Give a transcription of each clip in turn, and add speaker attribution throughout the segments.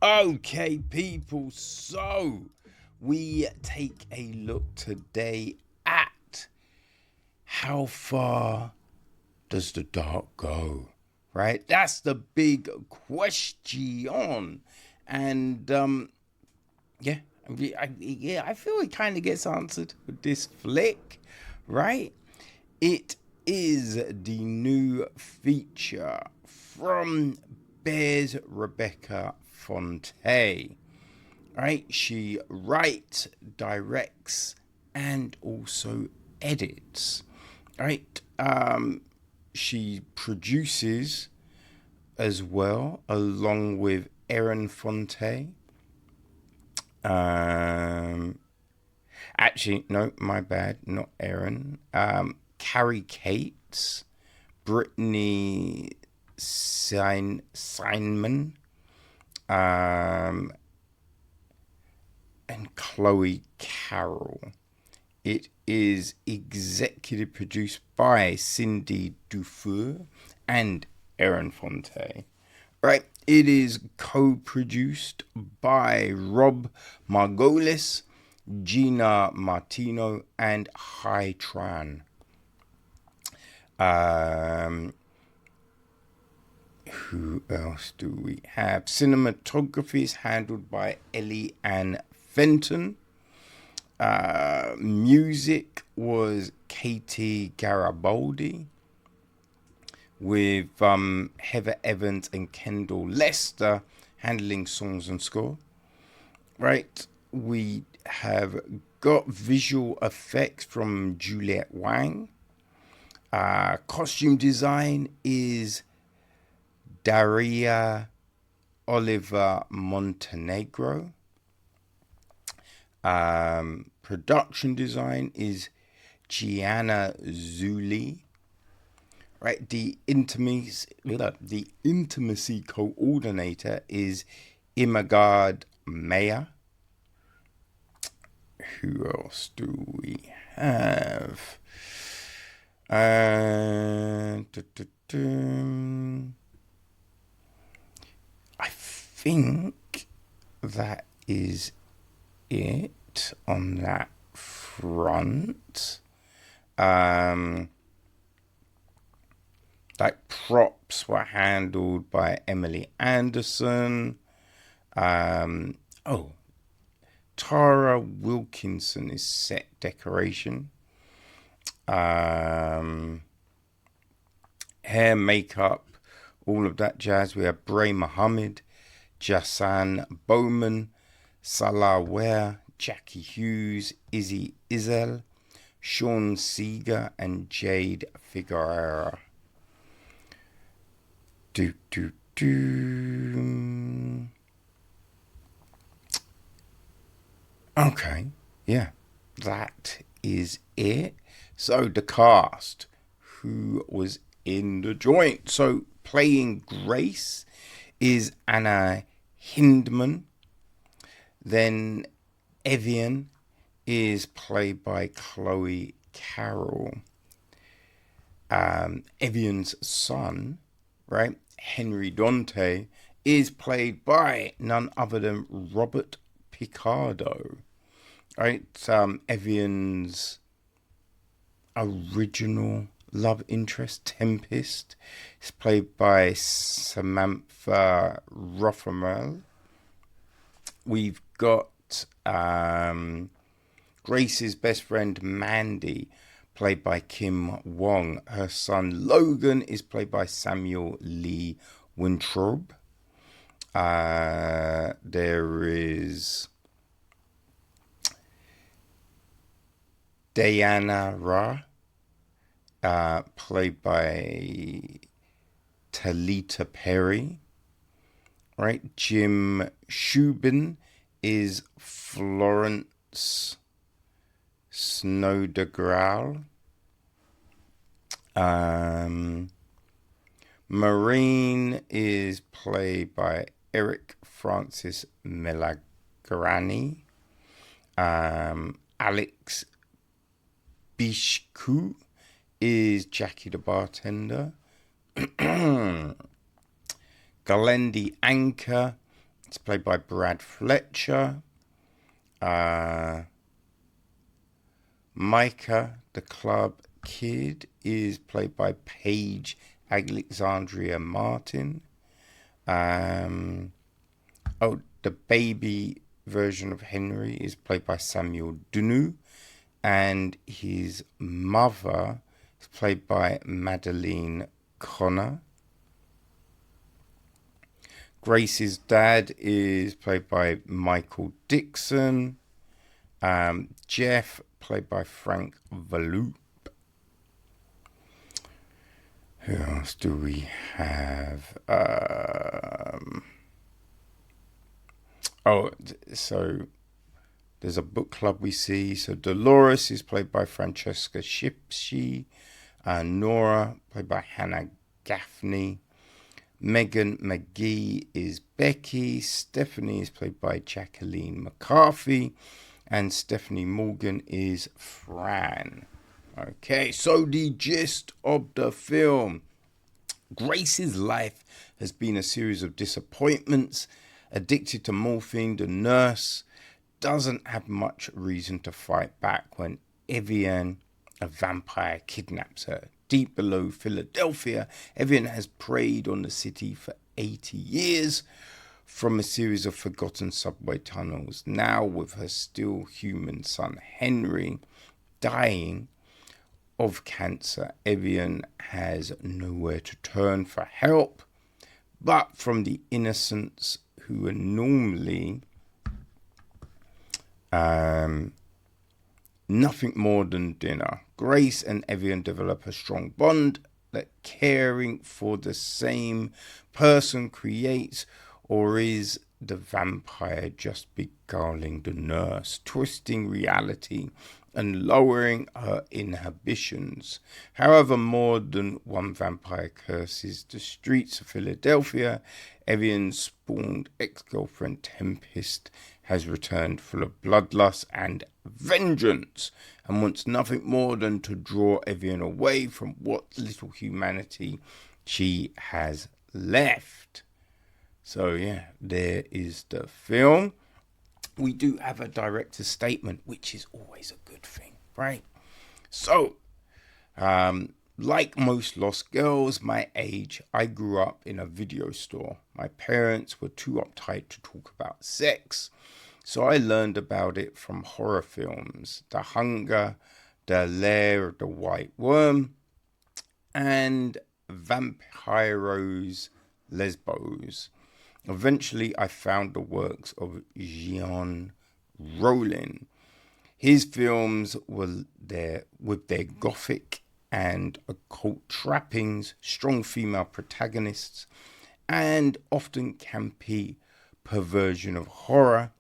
Speaker 1: Okay, people, so we take a look today at how far does the dark go, right? That's the big question. And yeah, I feel it kind of gets answered with this flick, right? It is the new feature from Bear's Rebecca Fonté. Right? She writes, directs, and also edits. Right? She produces as well, along with Erin Fonté. Actually, no, my bad, not Erin. Carrie Cates, Brittany Seinman, and Chloe Caroll. It is executive produced by Cindy Dufour and Erin Fonté. Right, it is co-produced by Rob Margolis, Gina Martino, and Hai Tran. Who else do we have? Cinematography is handled by Ellie Ann Fenton. Music was Katie Garibaldi, with Heather Evans and Kendall Lester handling songs and score. Right, we have got visual effects from Juliette Wang. Costume design is Daria Oliver Montenegro. Production design is Gianna Zuli. Right, the intimacy coordinator is Imagard Meyer. Who else do we have? I think that is it on that front. Like props were handled by Emily Anderson. Tara Wilkinson is set decoration. Hair, makeup, all of that jazz. We have Bray Muhammad, Jassan Bowman, Salah Ware, Jackie Hughes, Izzy Izel, Sean Seeger, and Jade Figueroa. Okay, yeah, that is it. So the cast, who was in the joint? So playing Grace is Anna Hindman. Then Evienne is played by Chloe Caroll. Evienne's son, right, Henry Dante, is played by none other than Robert Picardo. Right, Evienne's original love interest, Tempest, is played by Samantha Rothermel. We've got Grace's best friend, Mandy, played by Kim Wong. Her son, Logan, is played by Samuel Lee Wintrob. There is Diana Ra, played by Talita Perry. Right, Jim Shubin is Florence Snowdegrell. Marine is played by Eric Francis Melagrani. Alex Bishku is Jackie the bartender. Galendi Anchor It's played by Brad Fletcher. Micah, the club kid, is played by Paige Alexandria Martin. The baby version of Henry is played by Samuel Dunu, and his mother is played by Madeleine Connor. Grace's dad is played by Michael Dixon. Jeff, played by Frank Valoop. Who else do we have? So there's a book club we see. So Dolores is played by Francesca Shipshy. Nora, played by Hannah Gaffney. Megan McGee is Becky. Stephanie is played by Jacqueline McCarthy. And Stephanie Morgan is Fran. Okay, so the gist of the film. Grace's life has been a series of disappointments. Addicted to morphine, the nurse doesn't have much reason to fight back when Evienne, a vampire, kidnaps her. Deep below Philadelphia, Evienne has preyed on the city for 80 years from a series of forgotten subway tunnels. Now, with her still human son Henry dying of cancer, Evienne has nowhere to turn for help but from the innocents who are normally nothing more than dinner. Grace and Evienne develop a strong bond that caring for the same person creates, or is the vampire just beguiling the nurse, twisting reality and lowering her inhibitions? However, more than one vampire curses the streets of Philadelphia, Evienne's spawned ex-girlfriend Tempest has returned full of bloodlust and vengeance, and wants nothing more than to draw Evienne away from what little humanity she has left. So yeah, there is the film. We do have a director's statement, which is always a good thing, right? So, like most lost girls my age, I grew up in a video store. My parents were too uptight to talk about sex, so I learned about it from horror films, The Hunger, The Lair of the White Worm, and Vampiros Lesbos. Eventually, I found the works of Jean Rollin. His films were there with their gothic and occult trappings, strong female protagonists, and often campy perversion of horror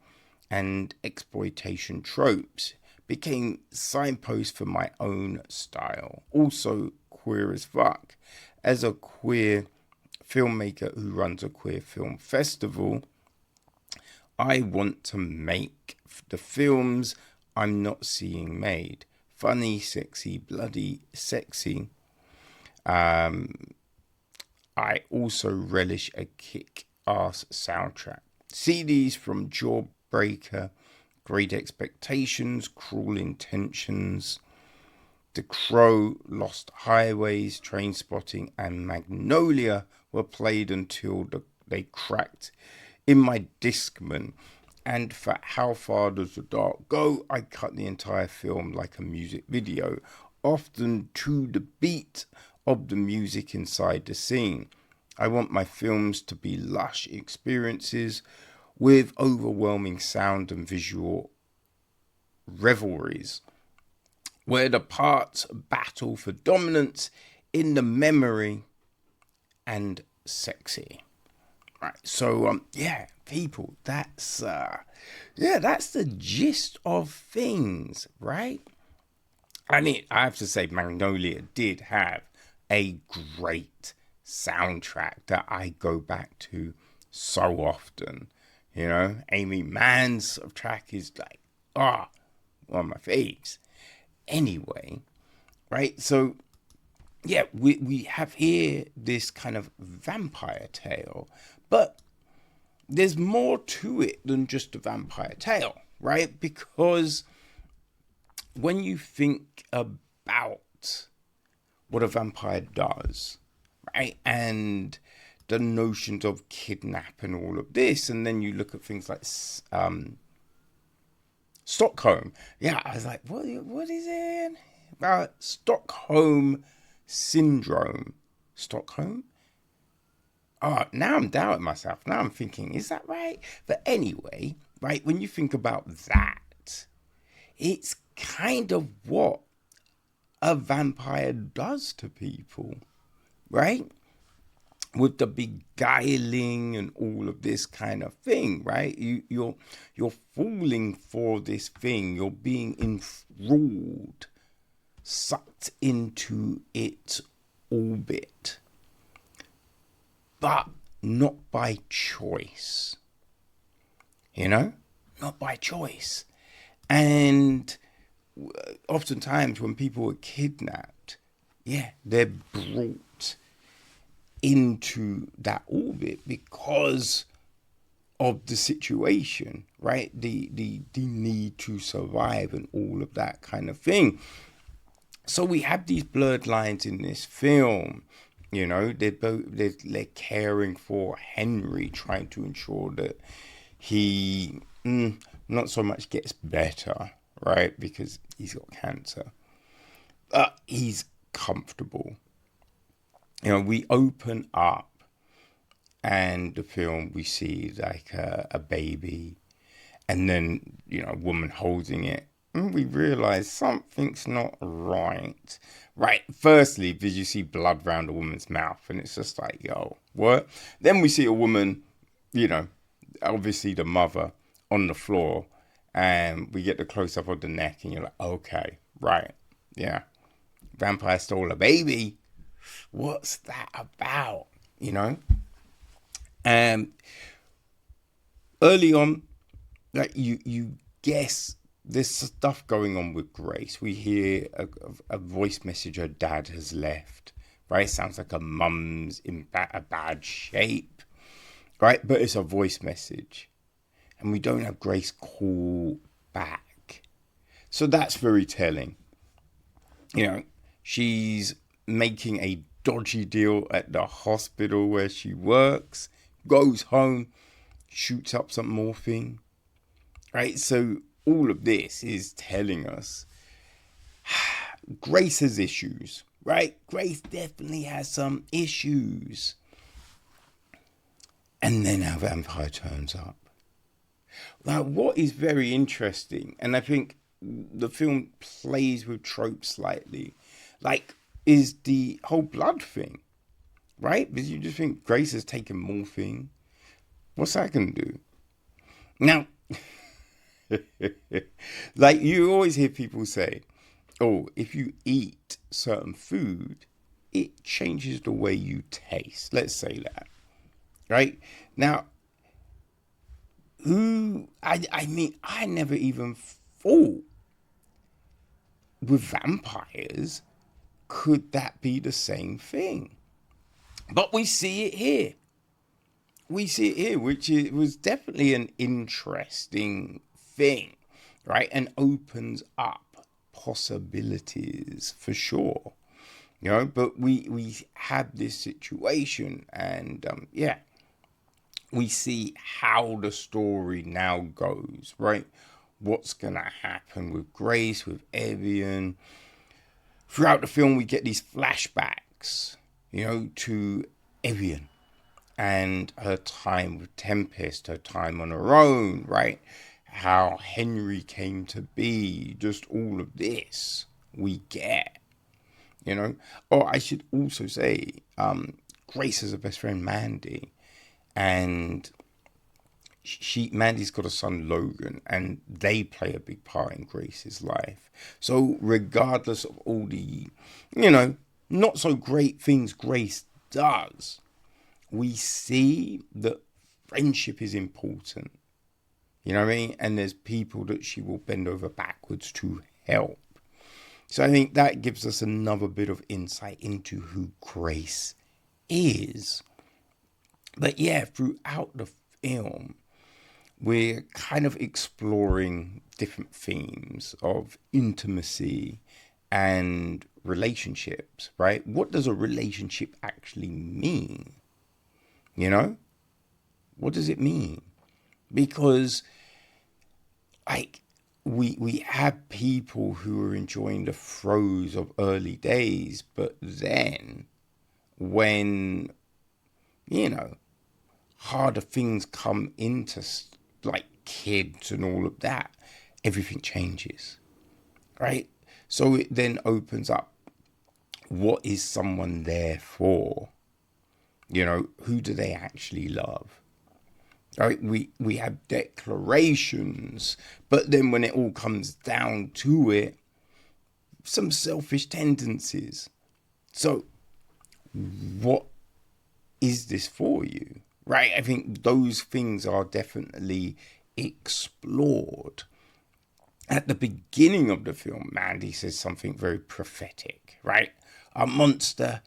Speaker 1: and exploitation tropes became signposts for my own style. Also queer as fuck. As a queer filmmaker who runs a queer film festival, I want to make the films I'm not seeing made. Funny, sexy, bloody sexy. I also relish a kick-ass soundtrack. CDs from Jawbreaker, Great Expectations, Cruel Intentions, The Crow, Lost Highways, Trainspotting, and Magnolia were played until they cracked in my Discman. And for How Far Does the Dark Go, I cut the entire film like a music video, often to the beat of the music inside the scene. I want my films to be lush experiences with overwhelming sound and visual revelries, where the parts battle for dominance in the memory and sexy. Right, so people, that's the gist of things, right? I mean, I have to say, Magnolia did have a great soundtrack that I go back to so often. You know, Amy Mann's track is like, one of my faves. Anyway, right, so yeah, we have here this kind of vampire tale, but there's more to it than just a vampire tale, right? Because when you think about what a vampire does, right, and the notions of kidnap and all of this, and then you look at things like Stockholm. Yeah, I was like, what is it? Stockholm syndrome. Stockholm? Oh, now I'm doubting myself. Now I'm thinking, is that right? But anyway, right, when you think about that, it's kind of what a vampire does to people, right? With the beguiling and all of this kind of thing, right? You're falling for this thing. You're being enthralled, sucked into its orbit, but not by choice. You know, not by choice. And oftentimes when people are kidnapped, yeah, they're brought into that orbit because of the situation, right? The need to survive and all of that kind of thing. So we have these blurred lines in this film. You know, they're caring for Henry, trying to ensure that he not so much gets better, right? Because he's got cancer. But he's comfortable. You know, we open up and the film, we see like a baby and then, you know, a woman holding it. And we realize something's not right. Right. Firstly, because you see blood around a woman's mouth and it's just like, yo, what? Then we see a woman, you know, obviously the mother on the floor, and we get the close up of the neck and you're like, okay, right. Yeah. Vampire stole a baby. What's that about? You know? Early on, like you guess there's stuff going on with Grace. We hear a voice message her dad has left, right? Sounds like her mum's in a bad shape, right? But it's a voice message. And we don't have Grace call back. So that's very telling. You know, she's making a dodgy deal at the hospital where she works, goes home, shoots up some morphine, right? So all of this is telling us Grace has issues, right? Grace definitely has some issues. And then our vampire turns up. Now, what is very interesting, and I think the film plays with tropes slightly, like, is the whole blood thing, right? Because you just think Grace has taken morphine. What's that going to do? Now, like you always hear people say, oh, if you eat certain food, it changes the way you taste. Let's say that, right? Now, I mean, I never even thought with vampires, could that be the same thing? But we see it here. We see it here, which was definitely an interesting thing, right? And opens up possibilities for sure, you know. But we have this situation, and yeah, we see how the story now goes, right? What's gonna happen with Grace, with Evienne? Throughout the film, we get these flashbacks, you know, to Evienne and her time with Tempest, her time on her own, right? How Henry came to be, just all of this we get, you know. Or I should also say, Grace has a best friend, Mandy, and Mandy's got a son, Logan, and they play a big part in Grace's life. So regardless of all the, you know, not so great things Grace does, we see that friendship is important. You know what I mean? And there's people that she will bend over backwards to help. So I think that gives us another bit of insight into who Grace is. But yeah, throughout the film, we're kind of exploring different themes of intimacy and relationships, right? What does a relationship actually mean? You know? What does it mean? Because, like, we have people who are enjoying the throes of early days, but then when, you know, harder things come into, like, kids and all of that, everything changes, right? So it then opens up, what is someone there for? You know, who do they actually love? Right? We have declarations, but then when it all comes down to it, some selfish tendencies. So what is this for you? Right? I think those things are definitely explored. At the beginning of the film, Mandy says something very prophetic, right? A monster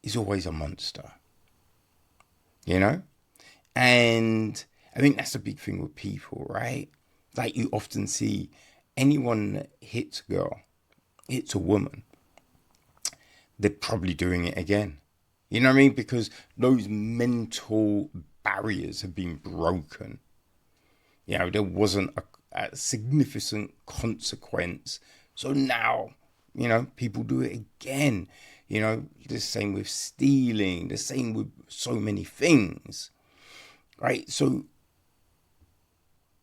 Speaker 1: is always a monster, you know? And I think that's a big thing with people, right? Like, you often see anyone that hits a girl, hits a woman, they're probably doing it again. You know what I mean? Because those mental barriers have been broken. You know, there wasn't a significant consequence. So now, you know, people do it again. You know, the same with stealing, the same with so many things. Right? So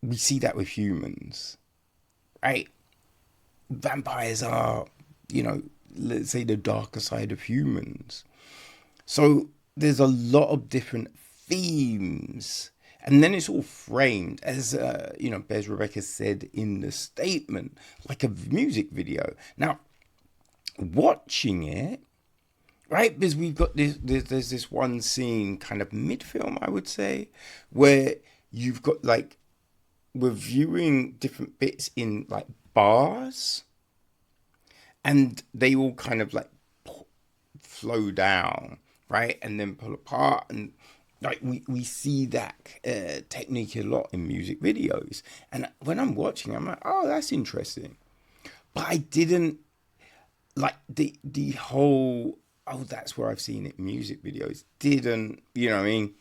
Speaker 1: we see that with humans. Right? Vampires are, you know, let's say the darker side of humans. So there's a lot of different themes. And then it's all framed as, you know, as Rebecca said in the statement, like a music video. Now, watching it, right, because we've got this, there's this one scene kind of mid-film, I would say, where you've got, like, we're viewing different bits in, like, bars, and they all kind of, like, flow down, right, and then pull apart, and like we see that technique a lot in music videos. And when I'm watching, I'm like, oh, that's interesting. But I didn't like the whole, oh, that's where I've seen it in music videos. Didn't, you know what I mean,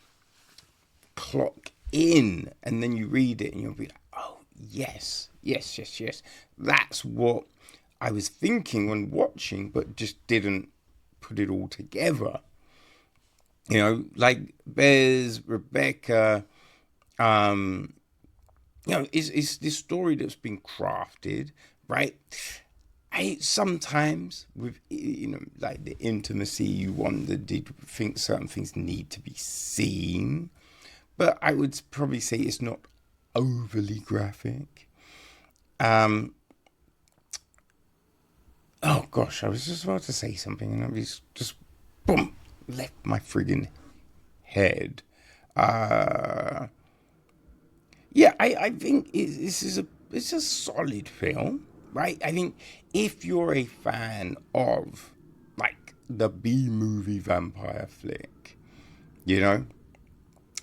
Speaker 1: clock in. And then you read it and you'll be like, oh, yes. That's what I was thinking when watching, but just didn't put it all together. You know, like Bez, Rebecca, you know, it's this story that's been crafted, right? Sometimes with, you know, like the intimacy, you wonder, did you think certain things need to be seen? But I would probably say it's not overly graphic. Oh gosh, I was just about to say something and I was just boom, left my friggin' head. Yeah, I think it's a solid film, right? I think if you're a fan of, like, the B-movie vampire flick, you know,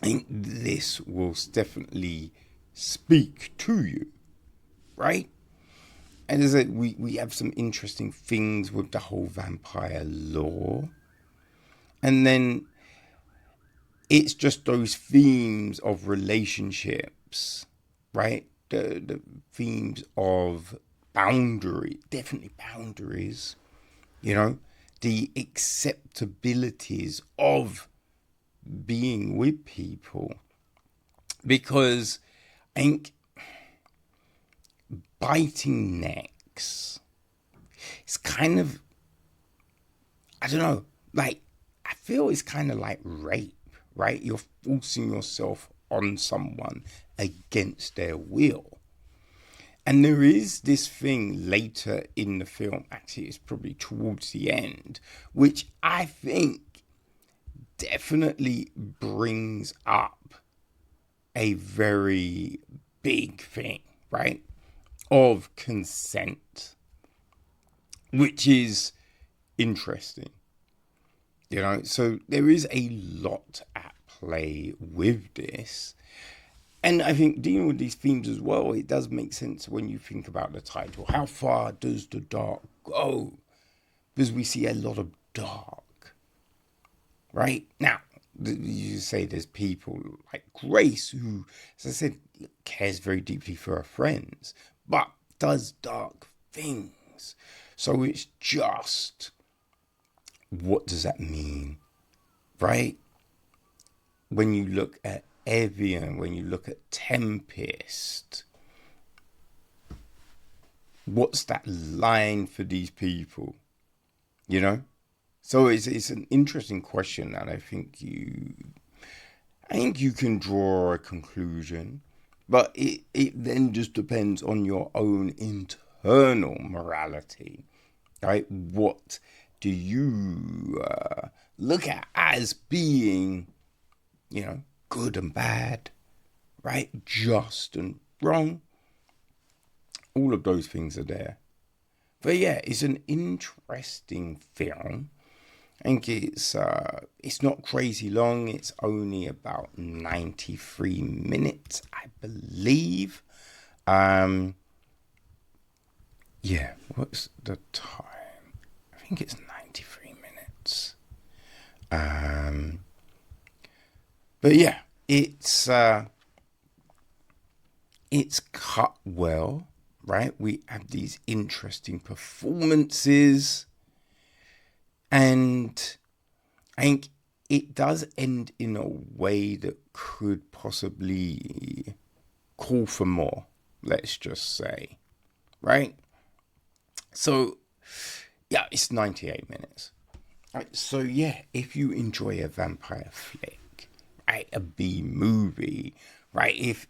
Speaker 1: I think this will definitely speak to you, right? And as I said, we have some interesting things with the whole vampire lore. And then it's just those themes of relationships, right? The themes of boundary, definitely boundaries, you know, the acceptabilities of being with people. Because I think biting necks, it's kind of, I don't know, like, I feel it's kind of like rape, right? You're forcing yourself on someone against their will. And there is this thing later in the film, actually it's probably towards the end, which I think definitely brings up a very big thing, right? Of consent, which is interesting. You know, so there is a lot at play with this. And I think dealing with these themes as well, it does make sense when you think about the title. How far does the dark go? Because we see a lot of dark, right? Now, you say there's people like Grace who, as I said, cares very deeply for her friends, but does dark things. So it's just, what does that mean, right? When you look at Evienne, when you look at Tempest, what's that line for these people? You know? So it's an interesting question, and I think you can draw a conclusion, but it then just depends on your own internal morality, right? What do you look at as being, good and bad, right? Just and wrong. All of those things are there. But yeah, it's an interesting film. I think it's not crazy long. It's only about 93 minutes, I believe. Yeah, what's the time? I think it's 93 minutes. But yeah, it's cut well, right? We have these interesting performances, and I think it does end in a way that could possibly call for more, let's just say, right? So, yeah, it's 98 minutes. Right, so, yeah, if you enjoy a vampire flick, right, a B movie, right, if,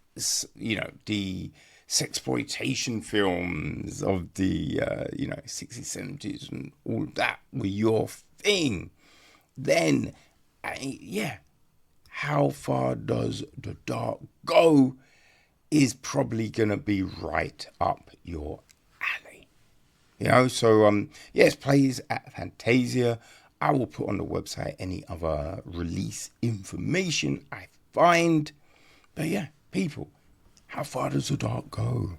Speaker 1: the sexploitation films of the, 60s, 70s and all that were your thing, then, How Far Does the Dark Go is probably going to be right up your alley. So, yes, plays at Fantasia. I will put on the website any other release information I find. But yeah, people, how far does the dark go?